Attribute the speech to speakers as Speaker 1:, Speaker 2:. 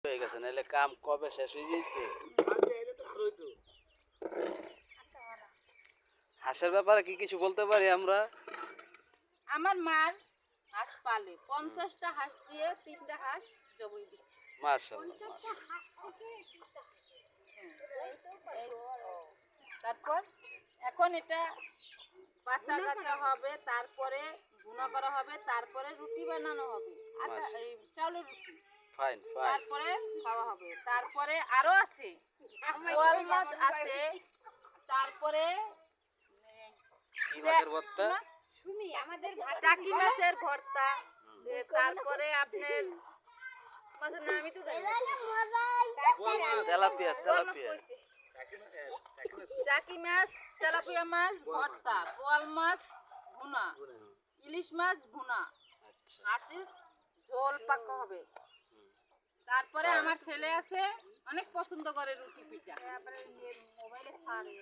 Speaker 1: হয়ে গেছে, নাহলে কাম কবে শেষ হয়ে যেত। হাঁসের ব্যাপারে কি কিছু বলতে পারি আমরা?
Speaker 2: আমার মার হাঁস পালে 50টা হাঁস দিয়ে 3টা হাঁস জবাই দিচ্ছে।
Speaker 1: মাশাআল্লাহ।
Speaker 2: তারপর এখন এটা বাচ্চা কাচ্চা হবে, তারপরে ভুনা করা হবে, তারপরে রুটি বানানো হবে, এই চাউলের রুটি।
Speaker 1: Fine fine.
Speaker 2: তারপরে খাওয়া হবে। তারপরে আরো আছে বোয়াল মাছ আছে, তারপরে
Speaker 1: কি মাছের ভর্তা?
Speaker 2: শুনি আমাদের টাকি মাছের ভর্তা, তারপরে আপনার মাছের নামই তো জানি না।
Speaker 1: Tilapia tilapia.
Speaker 2: টাকি মাছ, তেলাপিয়া মাছ ভর্তা, বোয়াল মাছ ভুনা, ইলিশ মাছ ভুনা, হাঁসের ঝোল পাকা হবে। তারপরে আমার ছেলে আছে, অনেক পছন্দ করে রুটি পিঠা। মোবাইলে ছাড়ে